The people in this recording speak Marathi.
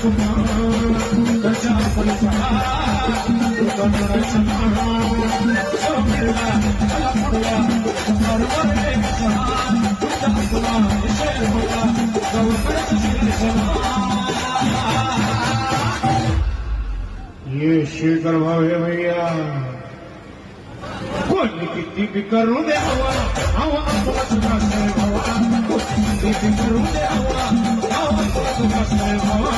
ये शेखर भाव है भैया कोणी किती बी करू दे हवा हवा तुला भावा किती बी करू दे हवा हवा तुला भावा